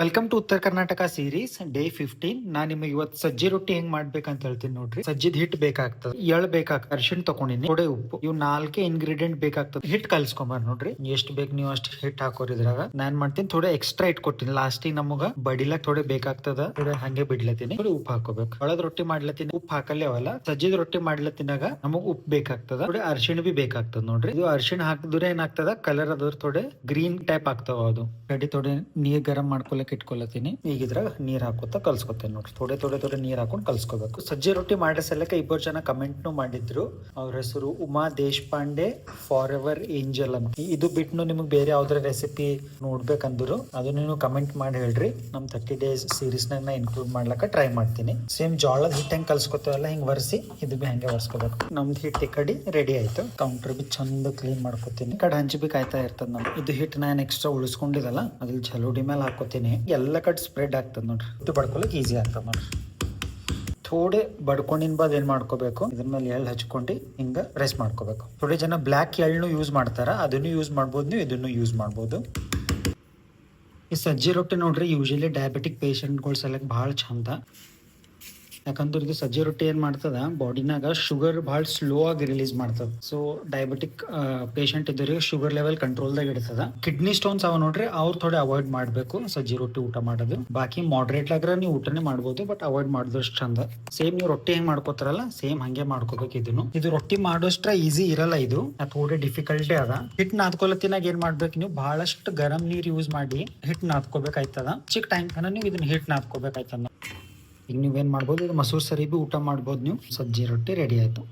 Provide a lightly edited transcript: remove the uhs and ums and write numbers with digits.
Welcome to ಉತ್ತರ Karnataka series day 15. ನಾನ್ ನಿಮಗೆ ಇವತ್ತು ಸಜ್ಜಿ ರೊಟ್ಟಿ ಹೆಂಗ್ ಮಾಡ್ಬೇಕಂತ ಹೇಳ್ತೀನಿ ನೋಡ್ರಿ. ಸಜ್ಜಿದ್ ಹಿಟ್ ಬೇಕಾಗ್ತದೆ, ಎಳ್ ಬೇಕಾಗ್ತದೆ, ಅರಿಶಿಣ ತಗೊಂಡಿನಿ, ಥೋಡೆ ಉಪ್ಪು, ಇವ್ 4 ಇಂಗ್ರೀಡಿಯೆಂಟ್ ಬೇಕಾಗ್ತದೆ. ಹಿಟ್ ಕಲ್ಸ್ಕೊಂಬಾರ ನೋಡ್ರಿ, ಎಷ್ಟು ಬೇಕು ನೀವು ಅಷ್ಟು ಹಿಟ್ ಹಾಕೋರಿ ಇದ್ರಾಗ. ನಾನ್ ಮಾಡ್ತೀನಿ ಥೋಡೆ ಎಕ್ಸ್ಟ್ರಾ ಇಟ್ಕೊತೀನಿ, ಲಾಸ್ಟಿಗೆ ನಮಗ ಬಡಿಲಕ್ ಥೋಡೆ ಬೇಕಾಗ್ತದ, ಥೋಡೆ ಹಂಗೆ ಬಿಡ್ಲತ್ತೀನಿ. ಥೋಡೆ ಉಪ್ಪು ಹಾಕೋಬೇಕು. ಒಳದ್ ರೊಟ್ಟಿ ಮಾಡ್ಲತ್ತೀನಿ ಉಪ್ಪು ಹಾಕಲ್ಲೇವಲ್ಲ, ಸಜ್ಜಿದ್ ರೊಟ್ಟಿ ಮಾಡ್ಲತ್ತಿನಾಗ ನಮಗ್ ಉಪ್ಪು ಬೇಕಾಗ್ತದ, ಥೋಡೆ ಅರಿಶಿಣ ಬಿ ಬೇಕಾಗ್ತದ ನೋಡ್ರಿ. ಇದು ಅರಿಶಿಣ ಹಾಕಿದ್ರೆ ಏನಾಗ್ತದ, ಕಲರ್ ಅದ್ರ ಥೋಡೆ ಗ್ರೀನ್ ಟೈಪ್ ಆಗ್ತಾವ. ಅದು ಕಡಿ ಥೋಡೆ ನೀರ್ ಗರಂ ಮಾಡ್ಕೊಳಕ್ ಇಟ್ಕೊಳತೀನಿ. ಈಗ ಇದ್ರಾಗ ನೀರ್ ಹಾಕೋತಾ ಕಲ್ಸ್ಕೊತೇನೆ ನೋಡ್ರಿ. ಥೋಡೆ ನೀರ್ ಹಾಕೊಂಡು ಕಲ್ಸ್ಕೋಬೇಕು. ಸಜ್ಜಿ ರೊಟ್ಟಿ ಮಾಡೋ ಸಲಕ್ಕೆ 2 ಜನ ಕಮೆಂಟ್ ಮಾಡಿದ್ರು. ಅವ್ರ ಹೆಸರು Uma Deshpande for ever angel ಅಂತ. ಇದು ಬಿಟ್ಟು ನಿಮ್ಗೆ ಬೇರೆ ಯಾವ್ದಾರ ರೆಸಿಪಿ ನೋಡ್ಬೇಕಂದ್ರು ಅದನ್ನ ನೀವು ಕಮೆಂಟ್ ಮಾಡಿ ಹೇಳ್ರಿ. ನಮ್ 30 days ಸೀರೀಸ್ ನಾಗ ನಾ ಇನ್ಕ್ಲೂಡ್ ಮಾಡ್ಲಕ್ಕ ಟ್ರೈ ಮಾಡ್ತೀನಿ. ಸೇಮ್ ಜೋಳದ ಹಿಟ್ಟು ಹೆಂಗ್ ಕಲ್ಸ್ಕೊತೇವಲ್ಲ ಹಿಂಗ್ ವರ್ಸಿ ಇದು ಬಿ ಹಂಗೆ ವರ್ಸ್ಕೋಬೇಕು. ನಮ್ದು ಹಿಟ್ಟು ಈ ಕಡೆ ರೆಡಿ ಆಯ್ತು. ಕೌಂಟರ್ ಬಿ ಚಂದ ಕ್ಲೀನ್ ಮಾಡ್ಕೋತೀನಿ. ಕಡೆ ಹಂಚಿ ಬಿ ಕಾಯ್ತಾ ಇರ್ತದ ನಮ್ಗೆ. ಇದು ಹಿಟ್ಟು ನಾನು ಎಕ್ಸ್ಟ್ರಾ ಉಳಿಸ್ಕೊಂಡಿದಲ್ಲ ಅದ್ರಲ್ಲಿ ಜಲೋಡಿ ಮೇಲೆ ಹಾಕೋತೀನಿ. ಎಲ್ಲ ಕಡೆ ಸ್ಪ್ರೆಡ್ ಆಗ್ತದೆ ನೋಡ್ರಿ. ಇದು ಬಡ್ಕೊಳಕ್ ಈಸಿ ಆಗ್ತದೆ ನೋಡ್ರಿ. ಥೋಡೆ ಬಡ್ಕೊಂಡಿನ ಬಾದ್ ಏನ್ ಮಾಡ್ಕೋಬೇಕು, ಇದ್ರ ಮೇಲೆ ಎಳ್ಳು ಹಚ್ಕೊಂಡು ಹಿಂಗ ಪ್ರೆಸ್ ಮಾಡ್ಕೋಬೇಕು. ಥೋಡೆ ಜನ ಬ್ಲ್ಯಾಕ್ ಎಳ್ಳು ಯೂಸ್ ಮಾಡ್ತಾರ, ಅದನ್ನು ಯೂಸ್ ಮಾಡ್ಬೋದು, ನೀವು ಇದನ್ನು ಯೂಸ್ ಮಾಡ್ಬೋದು. ಈ ಸಜ್ಜಿ ರೊಟ್ಟಿ ನೋಡ್ರಿ ಯೂಶಲಿ ಡಯಾಬಿಟಿಕ್ ಪೇಷಂಟ್ಗಳ ಸಲಕ್ ಭಾಳ ಚಂದ. ಯಾಕಂದ್ರೆ ಇದು ಸಜ್ಜಿ ರೊಟ್ಟಿ ಏನ್ ಮಾಡ್ತದ, ಬಾಡಿನಾಗ ಶುಗರ್ ಬಹಳ ಸ್ಲೋ ಆಗಿ ರಿಲೀಸ್ ಮಾಡ್ತದ. ಸೊ ಡಯಾಬಿಟಿಕ್ ಪೇಷಂಟ್ ಇದ್ದರಿಗೆ ಶುಗರ್ ಲೆವೆಲ್ ಕಂಟ್ರೋಲ್ದಾಗ ಇಡ್ತದ. ಕಿಡ್ನಿ ಸ್ಟೋನ್ಸ್ ಅವ ನೋಡ್ರಿ, ಅವ್ರು ಥೋಡೆ ಅವಾಯ್ಡ್ ಮಾಡ್ಬೇಕು ಸಜ್ಜಿ ರೊಟ್ಟಿ ಊಟ ಮಾಡೋದು. ಬಾಕಿ ಮಾಡ್ರೇಟ್ ಆಗ್ರ ನೀವು ಊಟನೇ ಮಾಡ್ಬೋದು, ಬಟ್ ಅವಾಯ್ಡ್ ಮಾಡಿದಷ್ಟು ಚಂದ. ಸೇಮ್ ನೀವು ರೊಟ್ಟಿ ಹೆಂಗ್ ಮಾಡ್ಕೋತಾರಲ್ಲ ಸೇಮ್ ಹಂಗೆ ಮಾಡ್ಕೋಬೇಕು. ಇದು ರೊಟ್ಟಿ ಮಾಡೋಷ್ಟ್ರ ಈಸಿ ಇರಲ್ಲ, ಇದು ಥೋಡೆ ಡಿಫಿಕಲ್ಟಿ ಅದ. ಹಿಟ್ ನಾದ್ಕೊಳತಿನಾಗ ಏನ್ ಮಾಡ್ಬೇಕು, ನೀವು ಬಹಳಷ್ಟು ಗರಂ ನೀರ್ ಯೂಸ್ ಮಾಡಿ ಹಿಟ್ ನಾದ್ಕೋಬೇಕಾಯ್ತದ. ಚಿಕ್ಕ ಟೈಮ್ ತನ ನೀವು ಇದನ್ನ ಹಿಟ್ ನಾದ್ಕೋಬೇಕಾಯ್ತದ. ಈಗ ನೀವೇನ್ ಮಾಡ್ಬೋದು, ಇದು ಮೊಸರು ಸರಿ ಬಿ ಊಟ ಮಾಡ್ಬೋದು ನೀವು. ಸಜ್ಜಿ ರೊಟ್ಟಿ ರೆಡಿ ಆಯ್ತು.